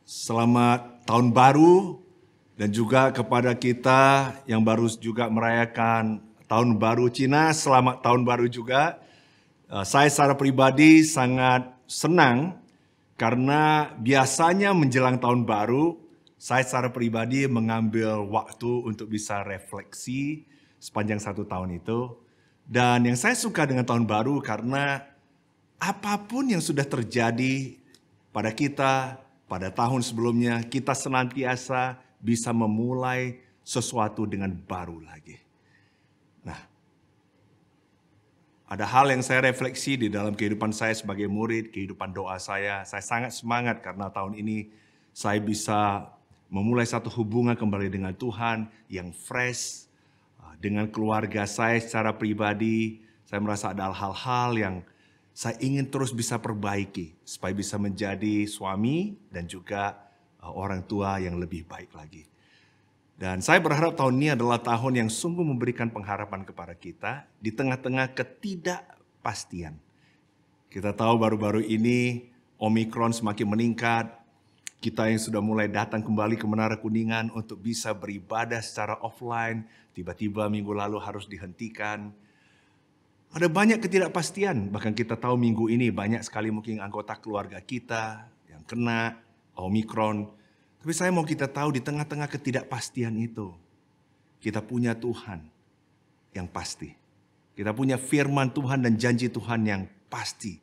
Selamat Tahun Baru dan juga kepada kita yang baru juga merayakan Tahun Baru Cina, selamat Tahun Baru juga. Saya secara pribadi sangat senang karena biasanya menjelang Tahun Baru, saya secara pribadi mengambil waktu untuk bisa refleksi sepanjang satu tahun itu. Dan yang saya suka dengan Tahun Baru karena apapun yang sudah terjadi pada kita, pada tahun sebelumnya, kita senantiasa bisa memulai sesuatu dengan baru lagi. Nah, ada hal yang saya refleksi di dalam kehidupan saya sebagai murid, kehidupan doa saya. Saya sangat semangat karena tahun ini saya bisa memulai satu hubungan kembali dengan Tuhan yang fresh. Dengan keluarga saya secara pribadi, saya merasa ada hal-hal yang saya ingin terus bisa perbaiki supaya bisa menjadi suami dan juga orang tua yang lebih baik lagi. Dan saya berharap tahun ini adalah tahun yang sungguh memberikan pengharapan kepada kita di tengah-tengah ketidakpastian. Kita tahu baru-baru ini Omikron semakin meningkat. Kita yang sudah mulai datang kembali ke Menara Kuningan untuk bisa beribadah secara offline, tiba-tiba minggu lalu harus dihentikan. Ada banyak ketidakpastian, bahkan kita tahu minggu ini banyak sekali mungkin anggota keluarga kita yang kena Omikron. Tapi saya mau kita tahu di tengah-tengah ketidakpastian itu, kita punya Tuhan yang pasti. Kita punya firman Tuhan dan janji Tuhan yang pasti,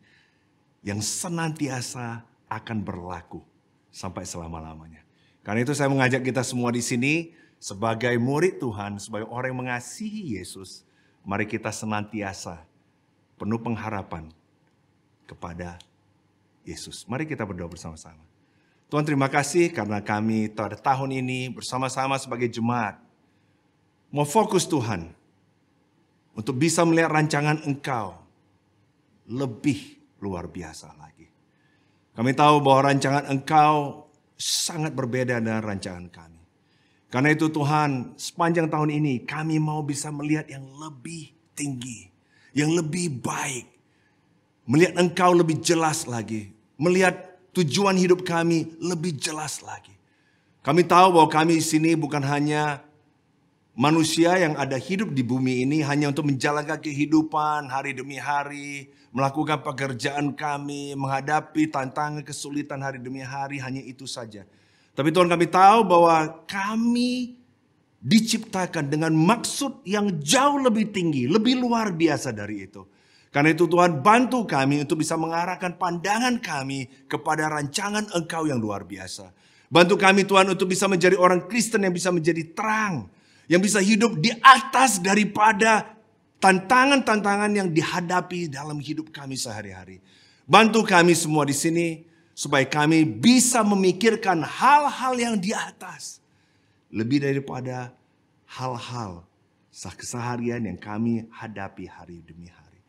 yang senantiasa akan berlaku sampai selama-lamanya. Karena itu saya mengajak kita semua di sini sebagai murid Tuhan, sebagai orang yang mengasihi Yesus, mari kita senantiasa penuh pengharapan kepada Yesus. Mari kita berdoa bersama-sama. Tuhan, terima kasih karena kami pada tahun ini bersama-sama sebagai jemaat mau fokus Tuhan untuk bisa melihat rancangan Engkau lebih luar biasa lagi. Kami tahu bahwa rancangan Engkau sangat berbeda dengan rancangan kami. Karena itu Tuhan, sepanjang tahun ini kami mau bisa melihat yang lebih tinggi, yang lebih baik. Melihat Engkau lebih jelas lagi. Melihat tujuan hidup kami lebih jelas lagi. Kami tahu bahwa kami di sini bukan hanya manusia yang ada hidup di bumi ini hanya untuk menjalankan kehidupan hari demi hari, melakukan pekerjaan kami, menghadapi tantangan kesulitan hari demi hari, hanya itu saja. Tapi Tuhan, kami tahu bahwa kami diciptakan dengan maksud yang jauh lebih tinggi, lebih luar biasa dari itu. Karena itu Tuhan, bantu kami untuk bisa mengarahkan pandangan kami kepada rancangan Engkau yang luar biasa. Bantu kami Tuhan untuk bisa menjadi orang Kristen yang bisa menjadi terang, yang bisa hidup di atas daripada tantangan-tantangan yang dihadapi dalam hidup kami sehari-hari. Bantu kami semua di sini supaya kami bisa memikirkan hal-hal yang di atas. Lebih daripada hal-hal keseharian yang kami hadapi hari demi hari.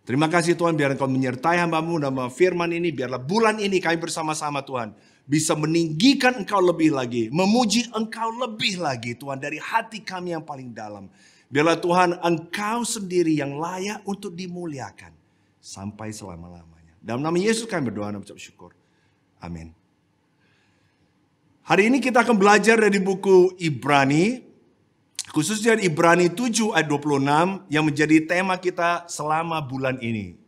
Terima kasih Tuhan, biar Engkau menyertai hamba-Mu dalam firman ini. Biarlah bulan ini kami bersama-sama Tuhan bisa meninggikan Engkau lebih lagi. Memuji Engkau lebih lagi Tuhan dari hati kami yang paling dalam. Biarlah Tuhan Engkau sendiri yang layak untuk dimuliakan sampai selama-lamanya. Dalam nama Yesus kami berdoa dan ucap syukur. Amin. Hari ini kita akan belajar dari buku Ibrani, khususnya Ibrani 7 ayat 26 yang menjadi tema kita selama bulan ini.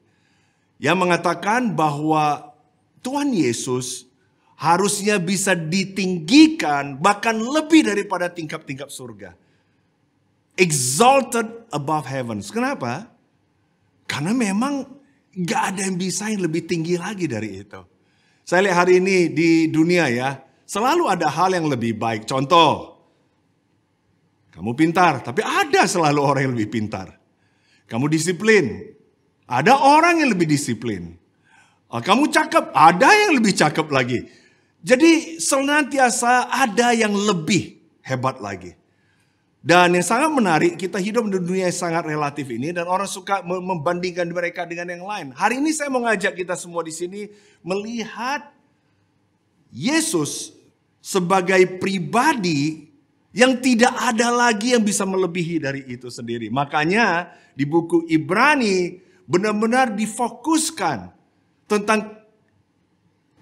Yang mengatakan bahwa Tuhan Yesus harusnya bisa ditinggikan bahkan lebih daripada tingkap-tingkap surga. Exalted above heavens. Kenapa? Karena memang gak ada yang bisa yang lebih tinggi lagi dari itu. Saya lihat hari ini di dunia ya, selalu ada hal yang lebih baik. Contoh, kamu pintar, tapi ada selalu orang yang lebih pintar. Kamu disiplin, ada orang yang lebih disiplin. Kamu cakep, ada yang lebih cakep lagi. Jadi senantiasa ada yang lebih hebat lagi. Dan yang sangat menarik, kita hidup di dunia yang sangat relatif ini dan orang suka membandingkan mereka dengan yang lain. Hari ini saya mau ngajak kita semua di sini melihat Yesus sebagai pribadi yang tidak ada lagi yang bisa melebihi dari itu sendiri. Makanya di buku Ibrani benar-benar difokuskan tentang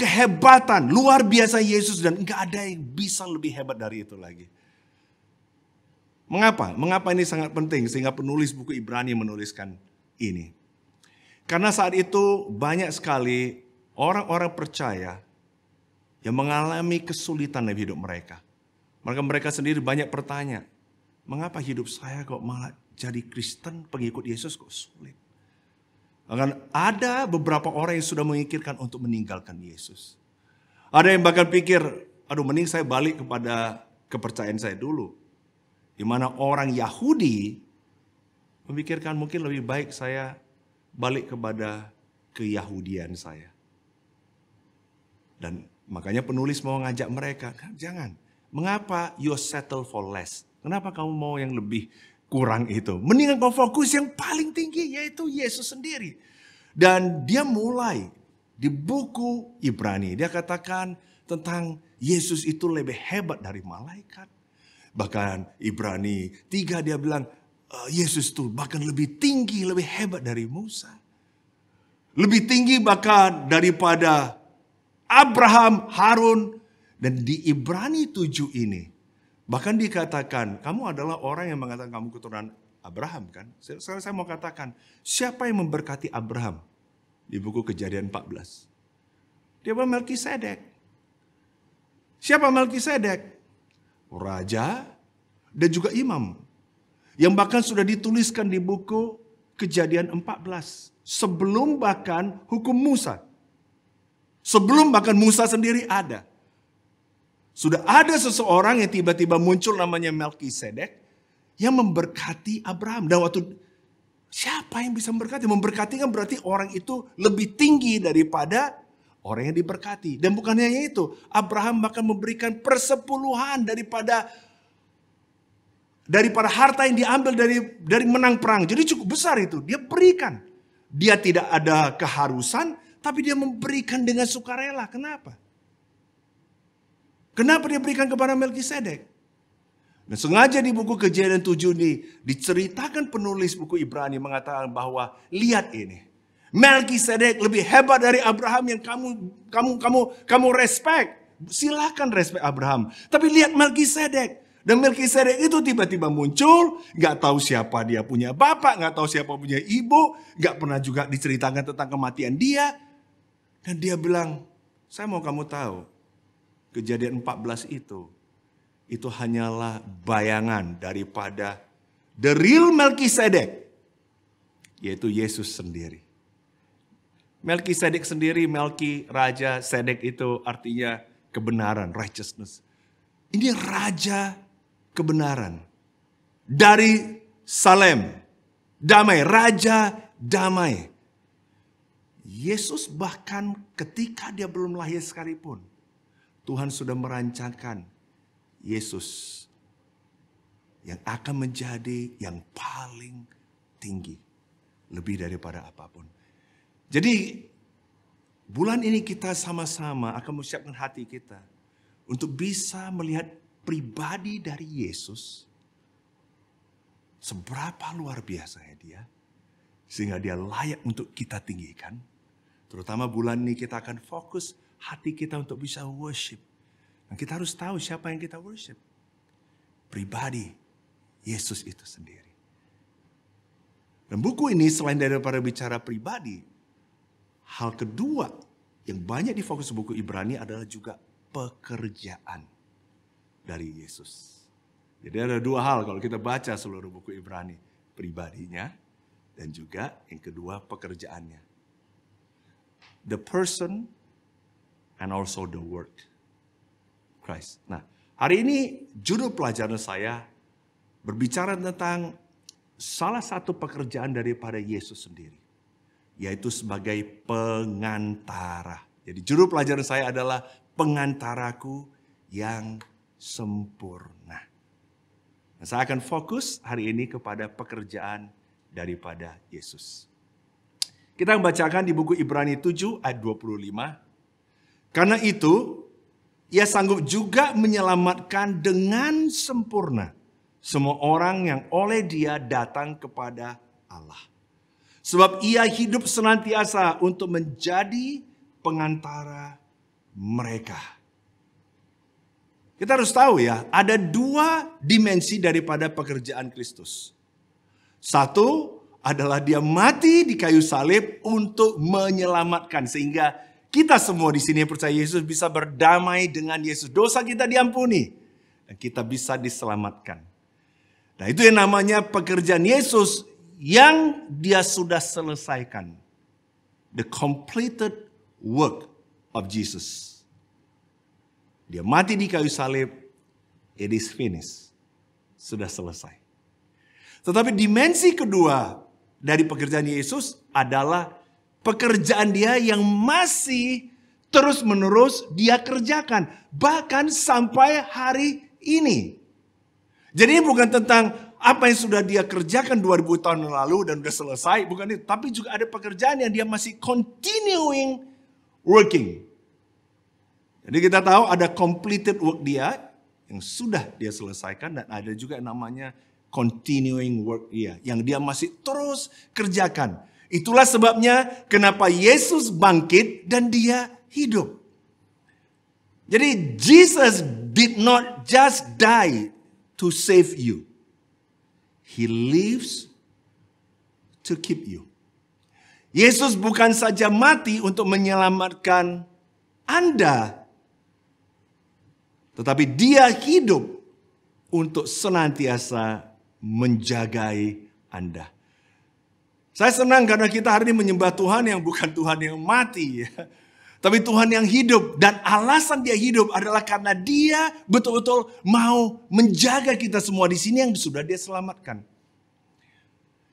kehebatan luar biasa Yesus dan enggak ada yang bisa lebih hebat dari itu lagi. Mengapa? Mengapa ini sangat penting sehingga penulis buku Ibrani menuliskan ini? Karena saat itu banyak sekali orang-orang percaya yang mengalami kesulitan dalam hidup mereka. Mereka sendiri banyak bertanya, mengapa hidup saya kok malah jadi Kristen, pengikut Yesus kok sulit? Akan ada beberapa orang yang sudah memikirkan untuk meninggalkan Yesus. Ada yang bahkan pikir, aduh mending saya balik kepada kepercayaan saya dulu. Di mana orang Yahudi memikirkan mungkin lebih baik saya balik kepada keyahudian saya. Dan makanya penulis mau ngajak mereka, jangan. Mengapa you settle for less? Kenapa kamu mau yang lebih kurang itu? Mendingan kau fokus yang paling tinggi, yaitu Yesus sendiri. Dan dia mulai di buku Ibrani. Dia katakan tentang Yesus itu lebih hebat dari malaikat. Bahkan Ibrani 3 dia bilang Yesus itu bahkan lebih tinggi, lebih hebat dari Musa. Lebih tinggi bahkan daripada Abraham, Harun. Dan di Ibrani 7 ini bahkan dikatakan kamu adalah orang yang mengatakan kamu keturunan Abraham kan. Sekarang saya mau katakan siapa yang memberkati Abraham di buku Kejadian 14. Dia bilang Melkisedek. Siapa Melkisedek? Raja dan juga imam. Yang bahkan sudah dituliskan di buku Kejadian 14. Sebelum bahkan hukum Musa. Sebelum bahkan Musa sendiri ada. Sudah ada seseorang yang tiba-tiba muncul namanya Melkisedek. Yang memberkati Abraham. Dan waktu siapa yang bisa memberkati? Memberkati kan berarti orang itu lebih tinggi daripada orang yang diberkati. Dan bukan hanya itu. Abraham bahkan memberikan persepuluhan daripada harta yang diambil dari menang perang. Jadi cukup besar itu. Dia berikan. Dia tidak ada keharusan. Tapi dia memberikan dengan sukarela. Kenapa? Kenapa dia berikan kepada Melkisedek? Dan sengaja di buku Kejadian 7 ini diceritakan penulis buku Ibrani mengatakan bahwa lihat ini. Melkisedek lebih hebat dari Abraham yang kamu respect. Silakan respect Abraham. Tapi lihat Melkisedek. Dan Melkisedek itu tiba-tiba muncul. Gak tahu siapa dia punya bapak. Gak tahu siapa punya ibu. Gak pernah juga diceritakan tentang kematian dia. Dan dia bilang, saya mau kamu tahu. Kejadian 14 itu hanyalah bayangan daripada the real Melkisedek. Yaitu Yesus sendiri. Melkisedek sendiri, Melki, raja, Sedek itu artinya kebenaran, righteousness. Ini raja kebenaran. Dari Salem, damai, raja damai. Yesus bahkan ketika dia belum lahir sekalipun, Tuhan sudah merancangkan Yesus yang akan menjadi yang paling tinggi. Lebih daripada apapun. Jadi bulan ini kita sama-sama akan mempersiapkan hati kita untuk bisa melihat pribadi dari Yesus. Seberapa luar biasanya dia. Sehingga dia layak untuk kita tinggikan. Terutama bulan ini kita akan fokus hati kita untuk bisa worship. Dan kita harus tahu siapa yang kita worship. Pribadi Yesus itu sendiri. Dan buku ini selain daripada bicara pribadi, hal kedua yang banyak di fokus buku Ibrani adalah juga pekerjaan dari Yesus. Jadi ada dua hal kalau kita baca seluruh buku Ibrani. Pribadinya dan juga yang kedua pekerjaannya. The person and also the work. Christ. Nah, hari ini judul pelajaran saya berbicara tentang salah satu pekerjaan daripada Yesus sendiri. Yaitu sebagai pengantara. Jadi judul pelajaran saya adalah pengantaraku yang sempurna. Nah, saya akan fokus hari ini kepada pekerjaan daripada Yesus. Kita membacakan di buku Ibrani 7 ayat 25. Karena itu, ia sanggup juga menyelamatkan dengan sempurna semua orang yang oleh dia datang kepada Allah. Sebab ia hidup senantiasa untuk menjadi pengantara mereka. Kita harus tahu ya, ada dua dimensi daripada pekerjaan Kristus. Satu adalah dia mati di kayu salib untuk menyelamatkan. Sehingga kita semua di sini yang percaya Yesus bisa berdamai dengan Yesus. Dosa kita diampuni. Dan kita bisa diselamatkan. Nah itu yang namanya pekerjaan Yesus yang dia sudah selesaikan. The completed work of Jesus. Dia mati di kayu salib, it is finished. Sudah selesai. Tetapi dimensi kedua dari pekerjaan Yesus adalah pekerjaan dia yang masih terus menerus dia kerjakan. Bahkan sampai hari ini. Jadi ini bukan tentang apa yang sudah dia kerjakan 2000 tahun lalu dan sudah selesai. Bukan itu. Tapi juga ada pekerjaan yang dia masih continuing working. Jadi kita tahu ada completed work dia yang sudah dia selesaikan. Dan ada juga yang namanya continuing work dia. Yang dia masih terus kerjakan. Itulah sebabnya kenapa Yesus bangkit dan dia hidup. Jadi Jesus did not just die to save you. He lives to keep you. Yesus bukan saja mati untuk menyelamatkan Anda. Tetapi dia hidup untuk senantiasa menjagai Anda. Saya senang karena kita hari ini menyembah Tuhan yang bukan Tuhan yang mati. Ya. Tapi Tuhan yang hidup. Dan alasan dia hidup adalah karena dia betul-betul mau menjaga kita semua di sini yang sudah dia selamatkan.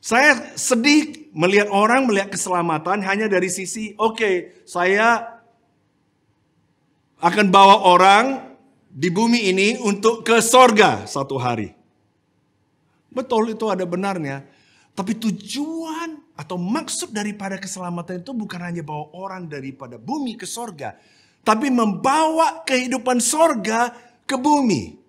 Saya sedih melihat orang melihat keselamatan hanya dari sisi, oke, saya akan bawa orang di bumi ini untuk ke sorga satu hari. Betul, itu ada benarnya. Tapi tujuan atau maksud daripada keselamatan itu bukan hanya bawa orang daripada bumi ke sorga. Tapi membawa kehidupan sorga ke bumi.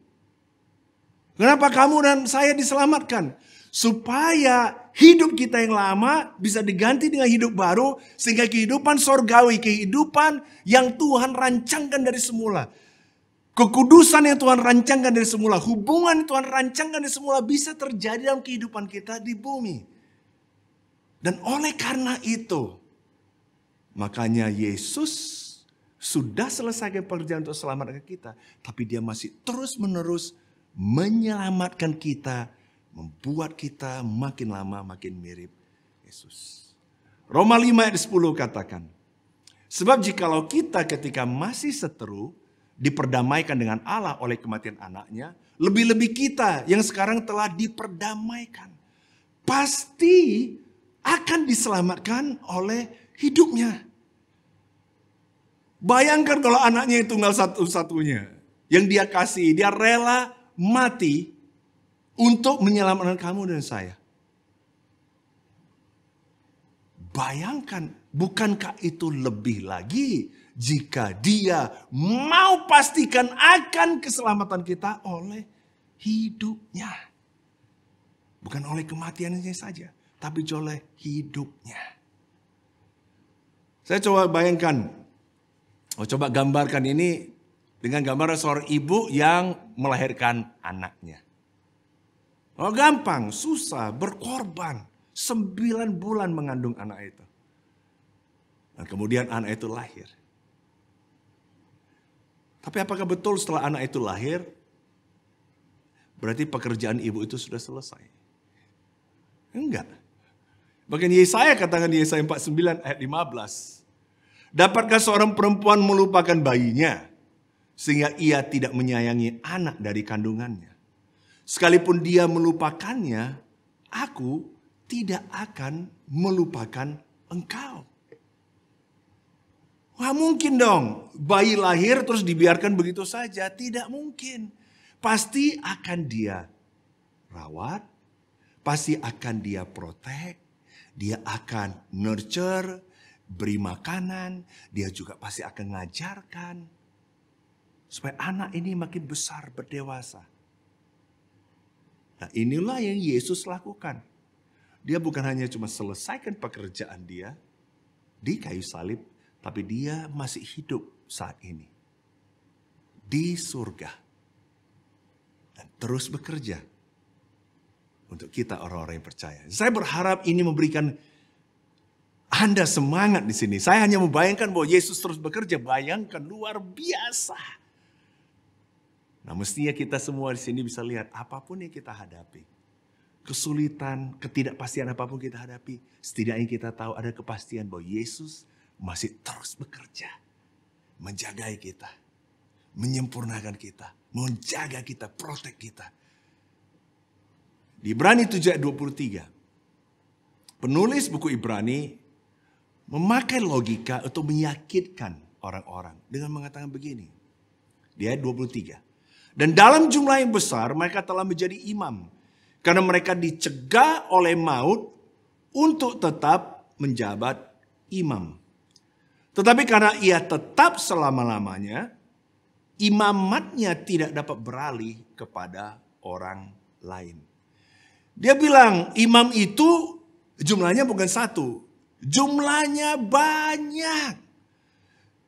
Kenapa kamu dan saya diselamatkan? Supaya hidup kita yang lama bisa diganti dengan hidup baru. Sehingga kehidupan sorgawi, kehidupan yang Tuhan rancangkan dari semula. Kekudusan yang Tuhan rancangkan dari semula, hubungan yang Tuhan rancangkan dari semula bisa terjadi dalam kehidupan kita di bumi. Dan oleh karena itu, makanya Yesus sudah selesai pekerjaan untuk selamatkan kita. Tapi dia masih terus menerus menyelamatkan kita, membuat kita makin lama makin mirip Yesus. Roma 5 ayat 10 katakan, sebab jikalau kita ketika masih seteru, diperdamaikan dengan Allah oleh kematian anaknya. Lebih-lebih kita yang sekarang telah diperdamaikan. Pasti akan diselamatkan oleh hidupnya. Bayangkan kalau anaknya yang tunggal satu-satunya. Yang dia kasih, dia rela mati untuk menyelamatkan kamu dan saya. Bayangkan, bukankah itu lebih lagi jika dia mau pastikan akan keselamatan kita oleh hidupnya. Bukan oleh kematiannya saja, tapi oleh hidupnya. Saya coba bayangkan, coba gambarkan ini dengan gambar seorang ibu yang melahirkan anaknya. Oh gampang, susah, berkorban. 9 bulan mengandung anak itu. Dan kemudian anak itu lahir. Tapi apakah betul setelah anak itu lahir, berarti pekerjaan ibu itu sudah selesai? Enggak. Bahkan Yesaya katakan di Yesaya 49 ayat 15. Dapatkah seorang perempuan melupakan bayinya, sehingga ia tidak menyayangi anak dari kandungannya? Sekalipun dia melupakannya, aku tidak akan melupakan engkau. Wah mungkin dong, bayi lahir terus dibiarkan begitu saja. Tidak mungkin. Pasti akan dia rawat, pasti akan dia protect, dia akan nurture, beri makanan, dia juga pasti akan ngajarkan. Supaya anak ini makin besar, berdewasa. Nah inilah yang Yesus lakukan. Dia bukan hanya cuma selesaikan pekerjaan dia di kayu salib, tapi dia masih hidup saat ini. Di surga. Dan terus bekerja. Untuk kita orang-orang yang percaya. Saya berharap ini memberikan Anda semangat di sini. Saya hanya membayangkan bahwa Yesus terus bekerja. Bayangkan luar biasa. Nah, mestinya kita semua di sini bisa lihat apapun yang kita hadapi. Kesulitan, ketidakpastian apapun kita hadapi. Setidaknya kita tahu ada kepastian bahwa Yesus masih terus bekerja. Menjagai kita. Menyempurnakan kita. Menjaga kita, protek kita. Di Ibrani 7 ayat 23. Penulis buku Ibrani memakai logika untuk meyakinkan orang-orang dengan mengatakan begini. Di ayat 23. Dan dalam jumlah yang besar mereka telah menjadi imam. Karena mereka dicegah oleh maut untuk tetap menjabat imam. Tetapi karena ia tetap selama-lamanya, imamatnya tidak dapat beralih kepada orang lain. Dia bilang imam itu jumlahnya bukan satu. Jumlahnya banyak.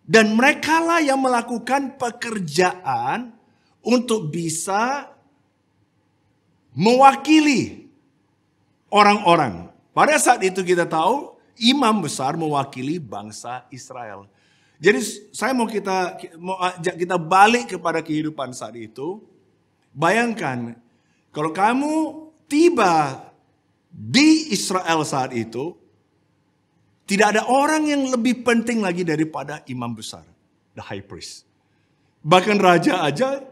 Dan merekalah yang melakukan pekerjaan untuk bisa mewakili orang-orang. Pada saat itu kita tahu imam besar mewakili bangsa Israel. Jadi saya mau ajak kita balik kepada kehidupan saat itu. Bayangkan kalau kamu tiba di Israel saat itu, tidak ada orang yang lebih penting lagi daripada imam besar, the high priest. Bahkan raja aja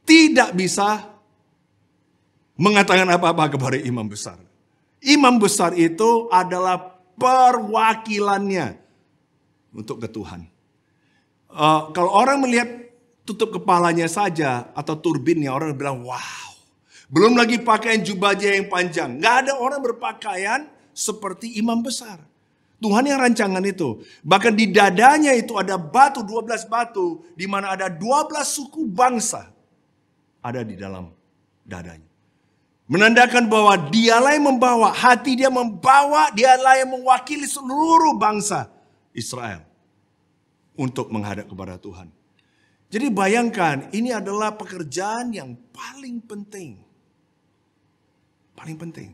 tidak bisa mengatakan apa-apa kepada imam besar. Imam besar itu adalah perwakilannya untuk ke Tuhan. Kalau orang melihat tutup kepalanya saja atau turbinnya, orang bilang wow. Belum lagi pakaian jubahnya yang panjang. Nggak ada orang berpakaian seperti imam besar. Tuhan yang rancangan itu. Bahkan di dadanya itu ada batu, 12 batu. Di mana ada 12 suku bangsa. Ada di dalam dadanya. Menandakan bahwa dialah yang membawa, hati dia membawa, dialah yang mewakili seluruh bangsa Israel. Untuk menghadap kepada Tuhan. Jadi bayangkan, ini adalah pekerjaan yang paling penting. Paling penting.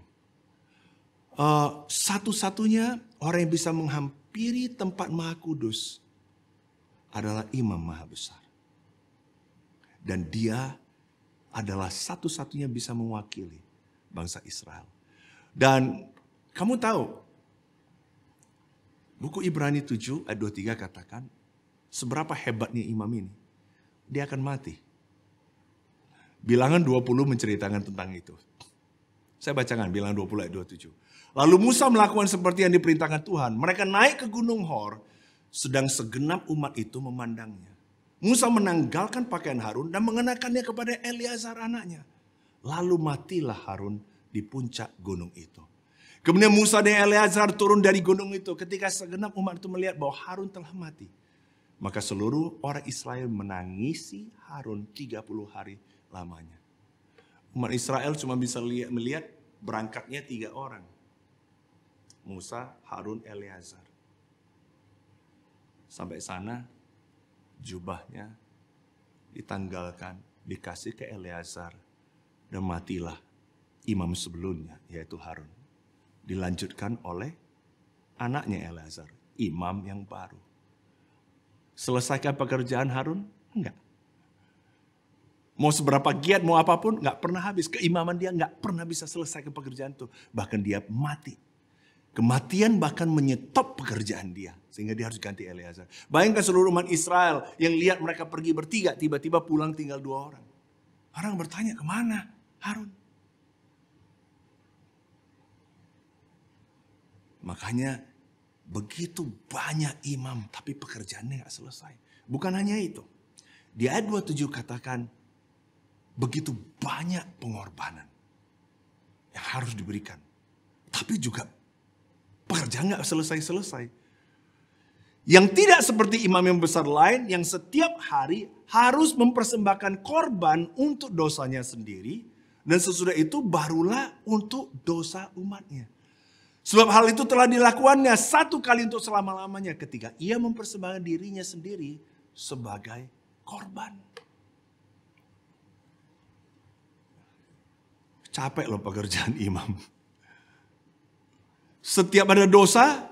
Satu-satunya orang yang bisa menghampiri tempat Maha Kudus adalah Imam Maha Besar. Dan dia adalah satu-satunya bisa mewakili bangsa Israel. Dan kamu tahu, buku Ibrani 7 ayat 23 katakan, seberapa hebatnya imam ini. Dia akan mati. Bilangan 20 menceritakan tentang itu. Saya bacakan bilangan 20 ayat 27. Lalu Musa melakukan seperti yang diperintahkan Tuhan. Mereka naik ke gunung Hor, sedang segenap umat itu memandangnya. Musa menanggalkan pakaian Harun dan mengenakannya kepada Eleazar anaknya. Lalu matilah Harun di puncak gunung itu. Kemudian Musa dan Eleazar turun dari gunung itu. Ketika segenap umat itu melihat bahwa Harun telah mati, maka seluruh orang Israel menangisi Harun 30 hari lamanya. Umat Israel cuma bisa melihat berangkatnya 3 orang. Musa, Harun, Eleazar. Sampai sana jubahnya ditanggalkan, dikasih ke Eleazar. Dan matilah imam sebelumnya, yaitu Harun. Dilanjutkan oleh anaknya Eleazar, imam yang baru. Selesaikan pekerjaan Harun? Enggak. Mau seberapa giat, mau apapun, enggak pernah habis. Keimaman dia enggak pernah bisa selesaikan pekerjaan itu. Bahkan dia mati. Kematian bahkan menyetop pekerjaan dia. Sehingga dia harus ganti Eleazar. Bayangkan seluruh umat Israel yang lihat mereka pergi bertiga, tiba-tiba pulang tinggal 2 orang. Orang bertanya, kemana Harun? Makanya begitu banyak imam, tapi pekerjaannya gak selesai. Bukan hanya itu. Di ayat 27 katakan, begitu banyak pengorbanan yang harus diberikan. Tapi juga pekerjaan gak selesai-selesai. Yang tidak seperti imam yang besar lain, yang setiap hari harus mempersembahkan korban untuk dosanya sendiri. Dan sesudah itu barulah untuk dosa umatnya. Sebab hal itu telah dilakukannya 1 kali untuk selama-lamanya ketika ia mempersembahkan dirinya sendiri sebagai korban. Capek loh pekerjaan imam. Setiap ada dosa,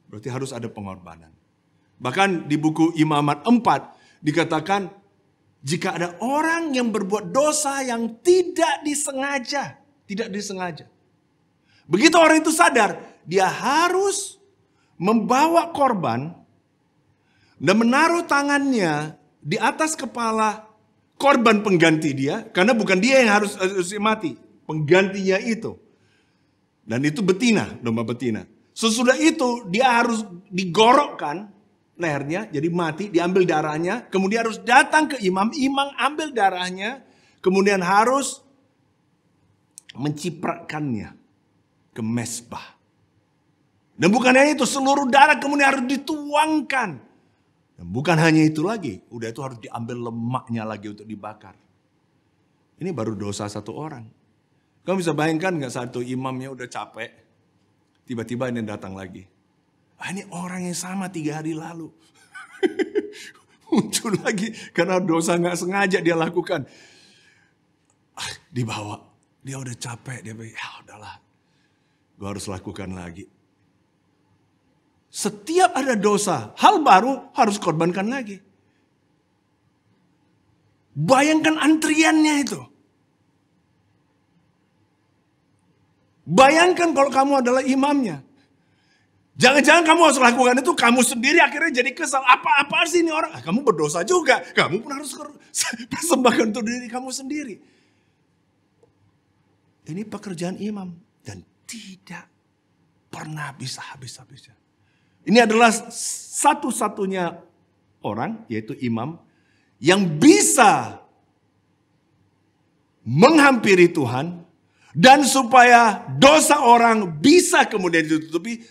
berarti harus ada pengorbanan. Bahkan di buku Imamat 4 dikatakan, jika ada orang yang berbuat dosa yang tidak disengaja. Begitu orang itu sadar, dia harus membawa korban dan menaruh tangannya di atas kepala korban pengganti dia. Karena bukan dia yang harus mati, penggantinya itu. Dan itu betina, domba betina. Sesudah itu dia harus digorokkan lehernya, jadi mati, diambil darahnya. Kemudian harus datang ke imam, imam ambil darahnya. Kemudian harus mencipratkannya ke mezbah. Dan bukan hanya itu, seluruh darah kemudian harus dituangkan. Dan bukan hanya itu lagi, udah itu harus diambil lemaknya lagi untuk dibakar. Ini baru dosa satu orang. Kamu bisa bayangkan gak satu imamnya udah capek, tiba-tiba ini datang lagi. Ini orang yang sama 3 hari lalu. Muncul lagi karena dosa gak sengaja dia lakukan. Dibawa, dia udah capek, dia bilang ya udahlah, gue harus lakukan lagi. Setiap ada dosa, hal baru harus korbankan lagi. Bayangkan antriannya itu. Bayangkan kalau kamu adalah imamnya. Jangan-jangan kamu harus lakukan itu, kamu sendiri akhirnya jadi kesal. Apa sih ini orang? Kamu berdosa juga. Kamu pun harus persembahkan untuk diri kamu sendiri. Ini pekerjaan imam. Dan tidak pernah bisa habis-habisnya. Ini adalah satu-satunya orang, yaitu imam, yang bisa menghampiri Tuhan. Dan supaya dosa orang bisa kemudian ditutupi,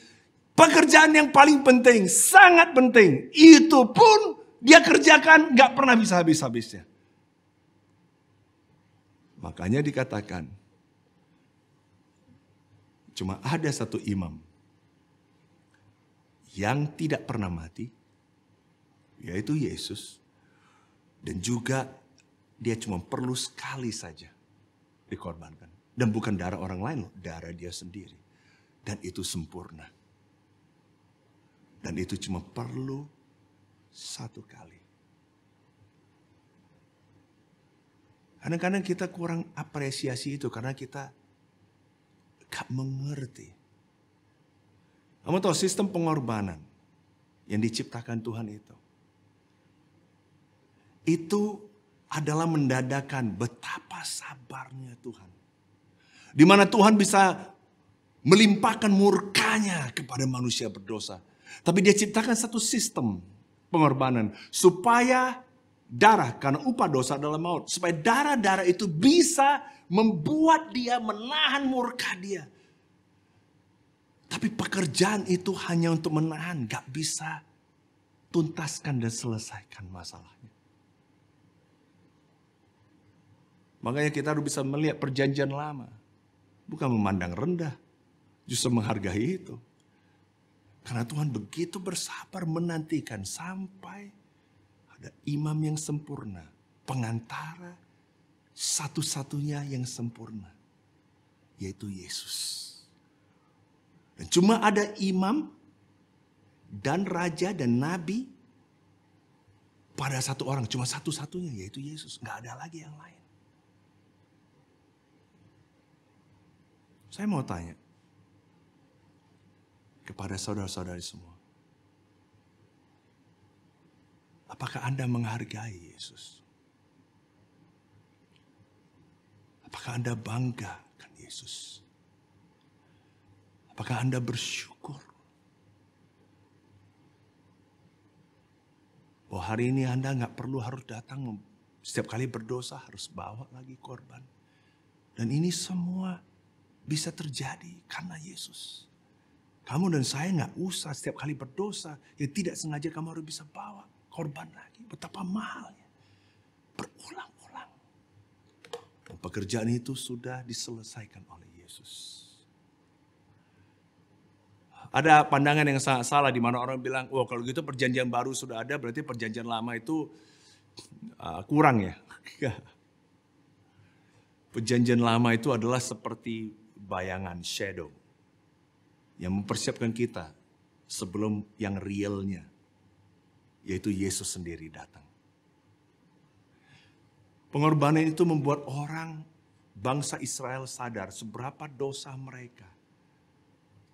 pekerjaan yang paling penting, sangat penting, itu pun dia kerjakan gak pernah bisa habis-habisnya. Makanya dikatakan, cuma ada satu imam yang tidak pernah mati, yaitu Yesus. Dan juga dia cuma perlu sekali saja dikorbankan. Dan bukan darah orang lain loh, darah dia sendiri. Dan itu sempurna. Dan itu cuma perlu satu kali. Kadang-kadang kita kurang apresiasi itu karena kita gak mengerti. Kamu tahu sistem pengorbanan yang diciptakan Tuhan itu adalah mendadakan betapa sabarnya Tuhan. Di mana Tuhan bisa melimpahkan murkanya kepada manusia berdosa. Tapi dia ciptakan satu sistem pengorbanan. Supaya darah, karena upah dosa adalah maut. Supaya darah-darah itu bisa membuat dia menahan murka dia. Tapi pekerjaan itu hanya untuk menahan. Gak bisa tuntaskan dan selesaikan masalahnya. Makanya kita harus bisa melihat perjanjian lama. Bukan memandang rendah, justru menghargai itu. Karena Tuhan begitu bersabar menantikan sampai ada imam yang sempurna. Pengantara satu-satunya yang sempurna. Yaitu Yesus. Dan cuma ada imam dan raja dan nabi pada satu orang. Cuma satu-satunya yaitu Yesus. Gak ada lagi yang lain. Saya mau tanya kepada saudara-saudari semua. Apakah Anda menghargai Yesus? Apakah Anda bangga akan Yesus? Apakah Anda bersyukur? Bahwa hari ini Anda gak perlu harus datang setiap kali berdosa harus bawa lagi korban. Dan ini semua bisa terjadi karena Yesus. Kamu dan saya gak usah setiap kali berdosa. Ya tidak sengaja kamu harus bisa bawa korban lagi. Betapa mahalnya. Berulang-ulang. Dan pekerjaan itu sudah diselesaikan oleh Yesus. Ada pandangan yang sangat salah di mana orang bilang, wah kalau gitu perjanjian baru sudah ada, berarti perjanjian lama itu kurang ya. Perjanjian lama itu adalah seperti bayangan, shadow, yang mempersiapkan kita sebelum yang realnya, yaitu Yesus sendiri datang. Pengorbanan itu membuat orang bangsa Israel sadar seberapa dosa mereka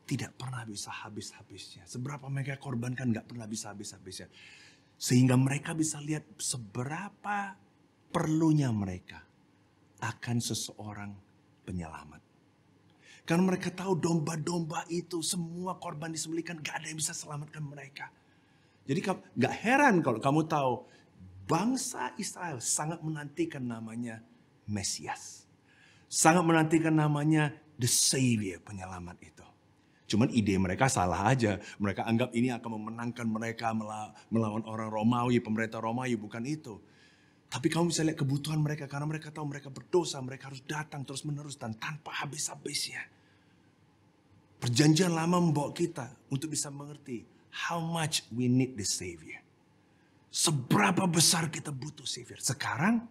tidak pernah bisa habis-habisnya. Seberapa mereka korbankan gak pernah bisa habis-habisnya. Sehingga mereka bisa lihat seberapa perlunya mereka akan seseorang penyelamat. Karena mereka tahu domba-domba itu semua korban disembelihkan, gak ada yang bisa selamatkan mereka. Jadi gak heran kalau kamu tahu bangsa Israel sangat menantikan namanya Mesias. Sangat menantikan namanya The Savior, penyelamat itu. Cuman ide mereka salah aja. Mereka anggap ini akan memenangkan mereka melawan orang Romawi, pemerintah Romawi, bukan itu. Tapi kamu bisa lihat kebutuhan mereka karena mereka tahu mereka berdosa, mereka harus datang terus-menerus dan tanpa habis-habisnya. Perjanjian lama membawa kita untuk bisa mengerti how much we need the Savior. Seberapa besar kita butuh Savior. Sekarang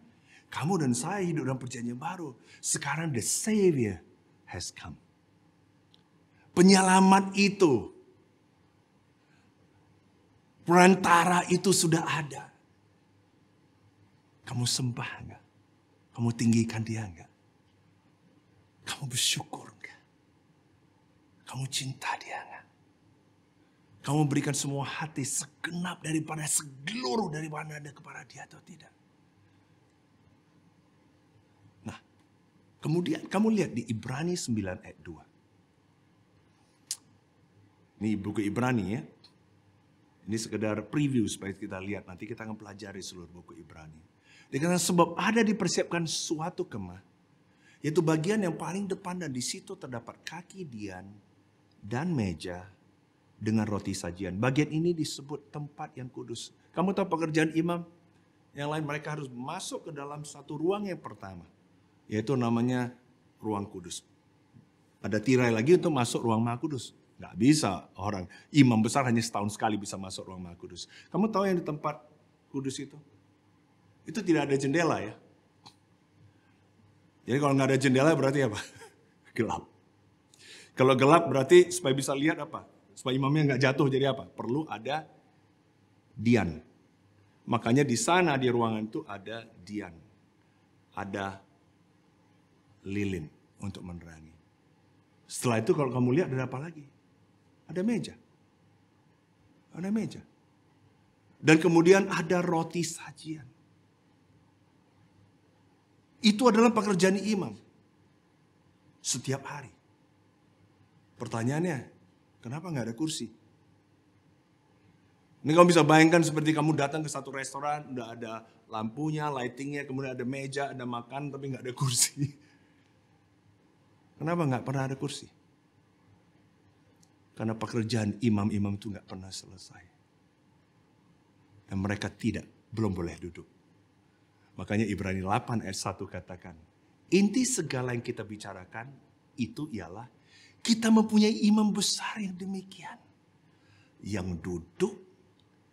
kamu dan saya hidup dalam perjanjian baru. Sekarang the Savior has come. Penyelamat itu, perantara itu sudah ada. Kamu sembah enggak? Kamu tinggikan dia enggak? Kamu bersyukur enggak? Kamu cinta dia enggak? Kamu berikan semua hati segenap daripada segeluruh daripada ada kepada dia atau tidak? Nah, kemudian kamu lihat di Ibrani 9 ayat 2. Ini buku Ibrani ya. Ini sekedar preview supaya kita lihat. Nanti kita akan pelajari seluruh buku Ibrani. Dengan sebab ada dipersiapkan suatu kemah. Yaitu bagian yang paling depan dan di situ terdapat kaki dian dan meja dengan roti sajian. Bagian ini disebut tempat yang kudus. Kamu tahu pekerjaan imam? Yang lain mereka harus masuk ke dalam satu ruang yang pertama. Yaitu namanya ruang kudus. Ada tirai lagi untuk masuk ruang maha kudus. Nggak bisa orang imam besar hanya setahun sekali bisa masuk ruang maha kudus. Kamu tahu yang di tempat kudus itu? Itu tidak ada jendela ya. Jadi kalau nggak ada jendela berarti apa? Gelap. Kalau gelap berarti supaya bisa lihat apa? Supaya imamnya nggak jatuh jadi apa? Perlu ada dian. Makanya di sana di ruangan itu ada dian. Ada lilin untuk menerangi. Setelah itu kalau kamu lihat ada apa lagi? Ada meja. Ada meja. Dan kemudian ada roti sajian. Itu adalah pekerjaan imam. Setiap hari. Pertanyaannya, kenapa nggak ada kursi? Ini kamu bisa bayangkan seperti kamu datang ke satu restoran, udah ada lampunya, lightingnya, kemudian ada meja, ada makan, tapi nggak ada kursi. Kenapa nggak pernah ada kursi? Karena pekerjaan imam-imam itu nggak pernah selesai. Dan mereka belum boleh duduk. Makanya Ibrani 8 ayat 1 katakan, inti segala yang kita bicarakan itu ialah kita mempunyai imam besar yang demikian. Yang duduk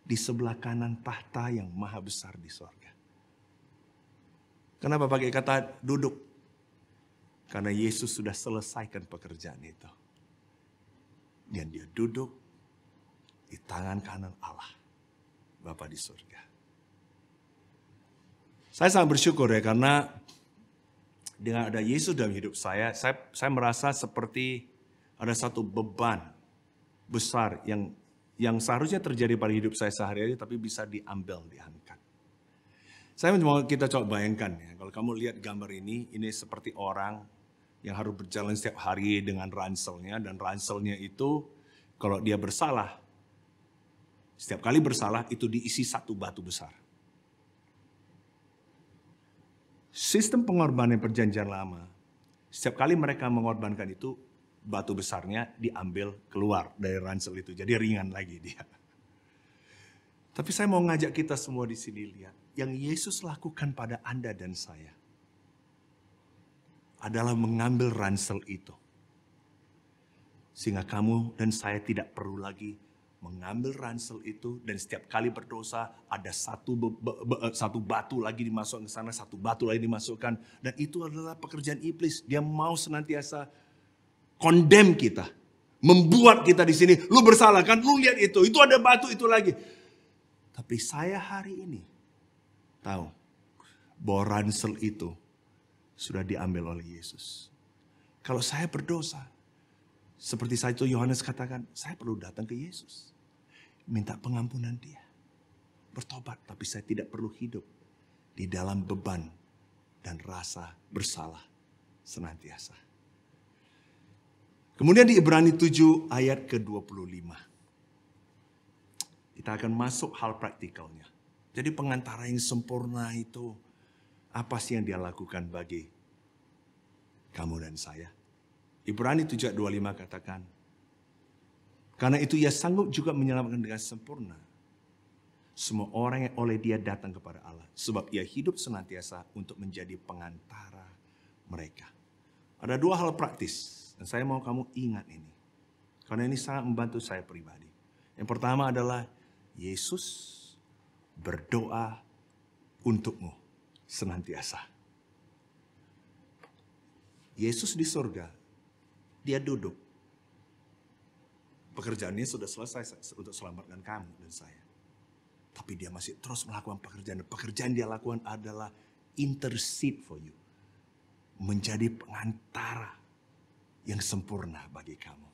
di sebelah kanan tahta yang maha besar di sorga. Kenapa pakai kata duduk? Karena Yesus sudah selesaikan pekerjaan itu. Dan dia duduk di tangan kanan Allah, Bapa di surga. Saya sangat bersyukur ya karena dengan ada Yesus dalam hidup saya merasa seperti ada satu beban besar yang seharusnya terjadi pada hidup saya sehari-hari tapi bisa diambil, diangkat. Saya mau kita coba bayangkan ya, kalau kamu lihat gambar ini seperti orang yang harus berjalan setiap hari dengan ranselnya, dan ranselnya itu kalau dia bersalah, setiap kali bersalah itu diisi satu batu besar. Sistem pengorbanan perjanjian lama, setiap kali mereka mengorbankan itu, batu besarnya diambil keluar dari ransel itu, jadi ringan lagi dia. Tapi saya mau ngajak kita semua di sini lihat, yang Yesus lakukan pada Anda dan saya adalah mengambil ransel itu. Sehingga kamu dan saya tidak perlu lagi mengambil ransel itu, dan setiap kali berdosa ada satu batu lagi dimasukkan ke sana, satu batu lagi dimasukkan, dan itu adalah pekerjaan iblis. Dia mau senantiasa condemn kita, membuat kita di sini, lu bersalah kan, lu lihat itu ada batu itu lagi. Tapi saya hari ini tahu bahwa ransel itu sudah diambil oleh Yesus. Kalau saya berdosa, seperti saya itu Yohanes katakan, saya perlu datang ke Yesus. Minta pengampunan dia. Bertobat, tapi saya tidak perlu hidup di dalam beban dan rasa bersalah senantiasa. Kemudian di Ibrani 7 ayat ke-25. Kita akan masuk hal praktikalnya. Jadi pengantara yang sempurna itu, apa sih yang dia lakukan bagi kamu dan saya? Ibrani 7 ayat 25 katakan, karena itu ia sanggup juga menyelamatkan dengan sempurna semua orang yang oleh dia datang kepada Allah. Sebab ia hidup senantiasa untuk menjadi pengantara mereka. Ada dua hal praktis. Dan saya mau kamu ingat ini. Karena ini sangat membantu saya pribadi. Yang pertama adalah Yesus berdoa untukmu senantiasa. Yesus di surga, dia duduk. Pekerjaannya sudah selesai untuk selamatkan kamu dan saya. Tapi dia masih terus melakukan pekerjaan. Pekerjaan dia lakukan adalah intercede for you. Menjadi pengantara yang sempurna bagi kamu.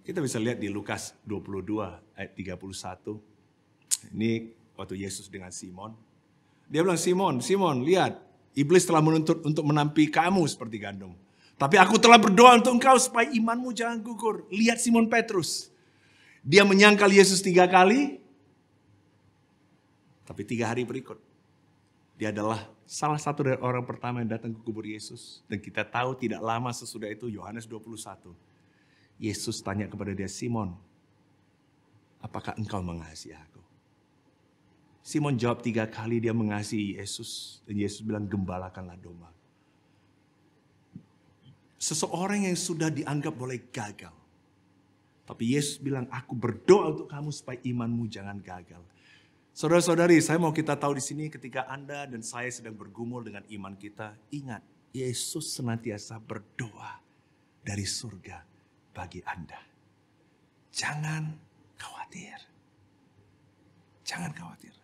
Kita bisa lihat di Lukas 22 ayat 31. Ini waktu Yesus dengan Simon. Dia bilang, Simon, lihat. Iblis telah menuntut untuk menampi kamu seperti gandum. Tapi aku telah berdoa untuk engkau supaya imanmu jangan gugur. Lihat Simon Petrus. Dia menyangkal Yesus 3 kali. Tapi 3 hari berikut. Dia adalah salah satu dari orang pertama yang datang ke kubur Yesus. Dan kita tahu tidak lama sesudah itu, Yohanes 21. Yesus tanya kepada dia, Simon, apakah engkau mengasihi aku? Simon jawab 3 kali dia mengasihi Yesus. Dan Yesus bilang, gembalakanlah domba. Seseorang yang sudah dianggap boleh gagal. Tapi Yesus bilang, aku berdoa untuk kamu supaya imanmu jangan gagal. Saudara-saudari, saya mau kita tahu di sini ketika Anda dan saya sedang bergumul dengan iman kita. Ingat, Yesus senantiasa berdoa dari surga bagi Anda. Jangan khawatir. Jangan khawatir.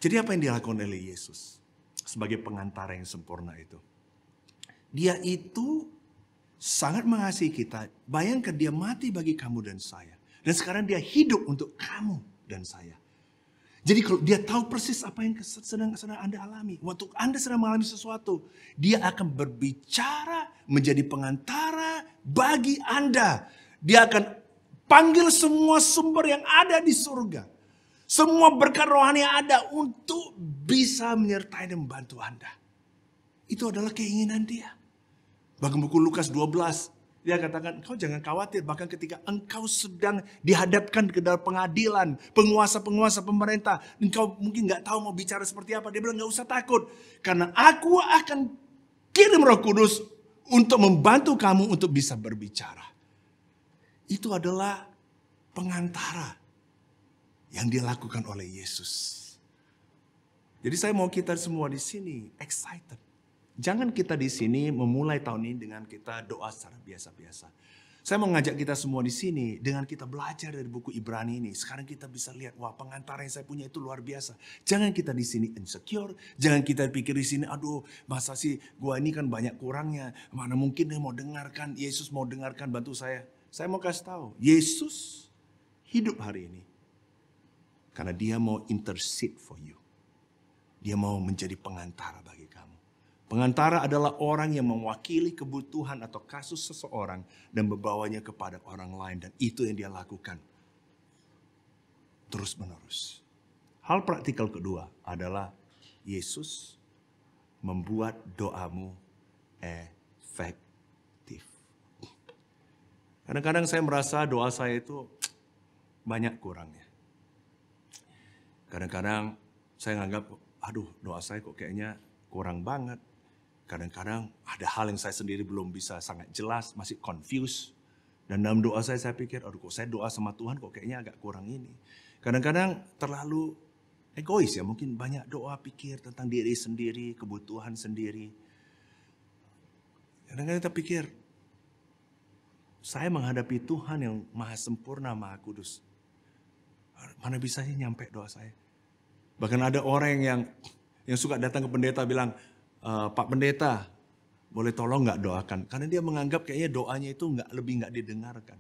Jadi apa yang dilakukan oleh Yesus sebagai pengantara yang sempurna itu? Dia itu sangat mengasihi kita. Bayangkan dia mati bagi kamu dan saya. Dan sekarang dia hidup untuk kamu dan saya. Jadi kalau dia tahu persis apa yang sedang Anda alami. Waktu Anda sedang mengalami sesuatu. Dia akan berbicara menjadi pengantara bagi Anda. Dia akan panggil semua sumber yang ada di surga. Semua berkat rohani yang ada untuk bisa menyertai dan membantu Anda. Itu adalah keinginan dia. Bahkan buku Lukas 12, dia katakan, engkau jangan khawatir. Bahkan ketika engkau sedang dihadapkan ke dalam pengadilan, penguasa-penguasa pemerintah, engkau mungkin gak tahu mau bicara seperti apa. Dia bilang, gak usah takut. Karena aku akan kirim Roh Kudus untuk membantu kamu untuk bisa berbicara. Itu adalah pengantara yang dilakukan oleh Yesus. Jadi saya mau kita semua di sini excited. Jangan kita di sini memulai tahun ini dengan kita doa secara biasa-biasa. Saya mau ngajak kita semua di sini dengan kita belajar dari buku Ibrani ini. Sekarang kita bisa lihat, wah pengantara yang saya punya itu luar biasa. Jangan kita di sini insecure. Jangan kita pikir di sini, aduh masa sih gua ini kan banyak kurangnya. Mana mungkin dia mau dengarkan, Yesus mau dengarkan bantu saya. Saya mau kasih tahu, Yesus hidup hari ini. Karena dia mau intercede for you. Dia mau menjadi pengantara bagi kamu. Pengantara adalah orang yang mewakili kebutuhan atau kasus seseorang dan membawanya kepada orang lain. Dan itu yang dia lakukan terus menerus. Hal praktikal kedua adalah Yesus membuat doamu efektif. Kadang-kadang saya merasa doa saya itu banyak kurangnya. Kadang-kadang saya nganggap, aduh doa saya kok kayaknya kurang banget. Kadang-kadang ada hal yang saya sendiri belum bisa sangat jelas, masih confused. Dan dalam doa saya pikir, aduh kok saya doa sama Tuhan kok kayaknya agak kurang ini. Kadang-kadang terlalu egois ya, mungkin banyak doa pikir tentang diri sendiri, kebutuhan sendiri. Kadang-kadang kita pikir, saya menghadapi Tuhan yang maha sempurna, maha kudus. Mana bisa sih nyampe doa saya? Bahkan ada orang yang suka datang ke pendeta bilang, Pak Pendeta, boleh tolong nggak doakan? Karena dia menganggap kayaknya doanya itu lebih nggak didengarkan.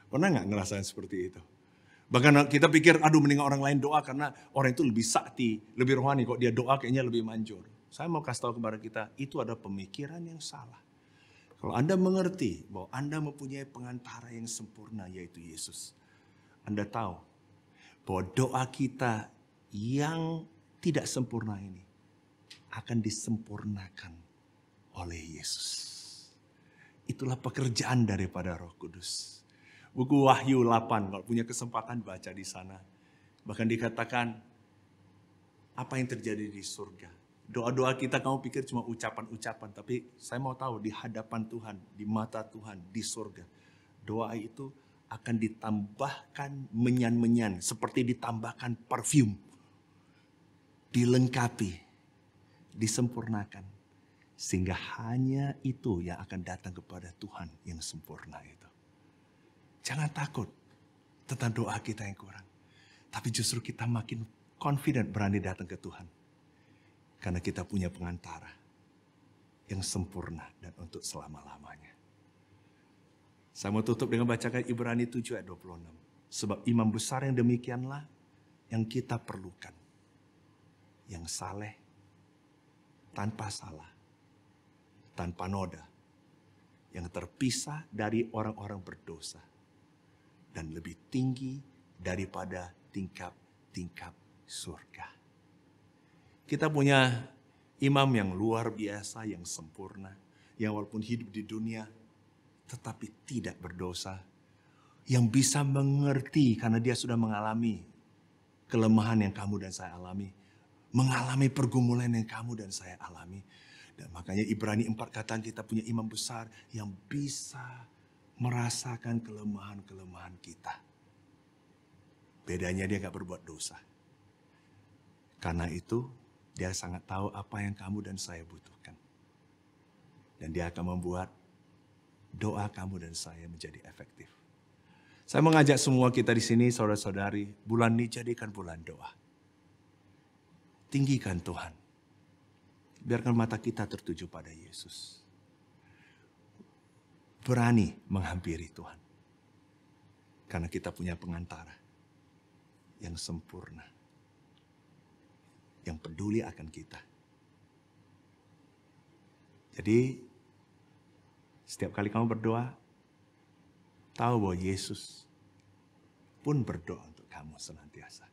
Pernah nggak ngerasain seperti itu? Bahkan kita pikir, aduh mending orang lain doa karena orang itu lebih sakti, lebih rohani. Kok dia doa kayaknya lebih manjur. Saya mau kasih tahu kepada kita, itu ada pemikiran yang salah. Kalau Anda mengerti bahwa Anda mempunyai pengantara yang sempurna, yaitu Yesus. Anda tahu bahwa doa kita yang tidak sempurna ini akan disempurnakan oleh Yesus. Itulah pekerjaan daripada Roh Kudus. Buku Wahyu 8, kalau punya kesempatan baca di sana. Bahkan dikatakan, apa yang terjadi di surga. Doa-doa kita kamu pikir cuma ucapan-ucapan. Tapi saya mau tahu di hadapan Tuhan, di mata Tuhan, di surga. Doa itu akan ditambahkan menyan-menyan. Seperti ditambahkan parfum. Dilengkapi. Disempurnakan. Sehingga hanya itu yang akan datang kepada Tuhan yang sempurna itu. Jangan takut tentang doa kita yang kurang. Tapi justru kita makin confident berani datang ke Tuhan. Karena kita punya pengantara yang sempurna dan untuk selama-lamanya. Saya mau tutup dengan bacakan Ibrani 7 ayat 26. Sebab imam besar yang demikianlah yang kita perlukan. Yang saleh, tanpa salah, tanpa noda. Yang terpisah dari orang-orang berdosa. Dan lebih tinggi daripada tingkap-tingkap surga. Kita punya imam yang luar biasa, yang sempurna. Yang walaupun hidup di dunia, tetapi tidak berdosa. Yang bisa mengerti karena dia sudah mengalami kelemahan yang kamu dan saya alami. Mengalami pergumulan yang kamu dan saya alami. Dan makanya Ibrani 4 katakan kita punya imam besar yang bisa merasakan kelemahan-kelemahan kita. Bedanya dia gak berbuat dosa. Karena itu dia sangat tahu apa yang kamu dan saya butuhkan. Dan dia akan membuat doa kamu dan saya menjadi efektif. Saya mengajak semua kita di sini, saudara-saudari, bulan ini jadikan bulan doa. Tinggikan Tuhan. Biarkan mata kita tertuju pada Yesus. Berani menghampiri Tuhan. Karena kita punya pengantara yang sempurna. Yang peduli akan kita. Jadi, setiap kali kamu berdoa, tahu bahwa Yesus pun berdoa untuk kamu senantiasa.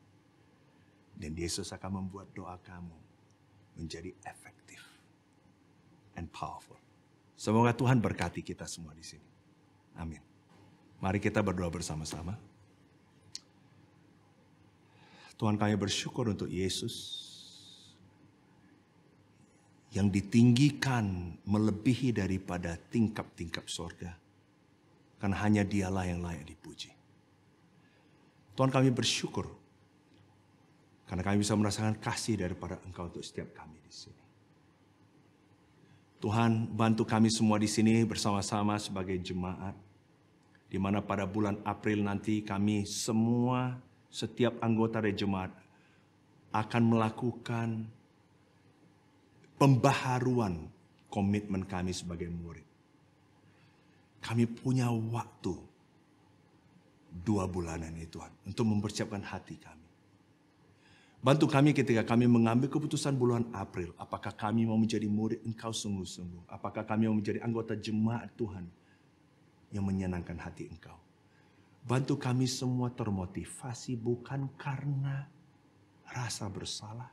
Dan Yesus akan membuat doa kamu menjadi efektif and powerful. Semoga Tuhan berkati kita semua di sini. Amin. Mari kita berdoa bersama-sama. Tuhan, kami bersyukur untuk Yesus yang ditinggikan melebihi daripada tingkap-tingkap surga. Karena hanya dialah yang layak dipuji. Tuhan, kami bersyukur karena kami bisa merasakan kasih daripada Engkau untuk setiap kami di sini. Tuhan, bantu kami semua di sini bersama-sama sebagai jemaat. Di mana pada bulan April nanti kami semua, setiap anggota dari jemaat akan melakukan pembaharuan komitmen kami sebagai murid. Kami punya waktu 2 bulanan ini Tuhan untuk mempersiapkan hati kami. Bantu kami ketika kami mengambil keputusan bulan April. Apakah kami mau menjadi murid Engkau sungguh-sungguh? Apakah kami mau menjadi anggota jemaat Tuhan yang menyenangkan hati Engkau? Bantu kami semua termotivasi bukan karena rasa bersalah.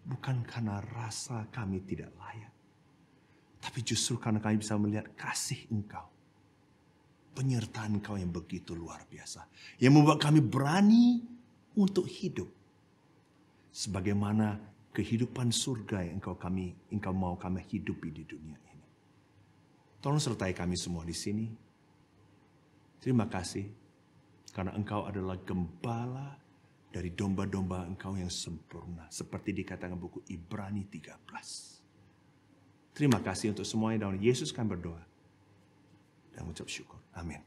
Bukan karena rasa kami tidak layak. Tapi justru karena kami bisa melihat kasih Engkau. Penyertaan Engkau yang begitu luar biasa. Yang membuat kami berani untuk hidup sebagaimana kehidupan surga yang Engkau mau kami hidupi di dunia ini. Tolong sertai kami semua di sini. Terima kasih karena Engkau adalah gembala dari domba-domba Engkau yang sempurna, seperti dikatakan buku Ibrani 13. Terima kasih untuk semuanya. Dalam Yesus kami berdoa dan mengucap syukur. Amin.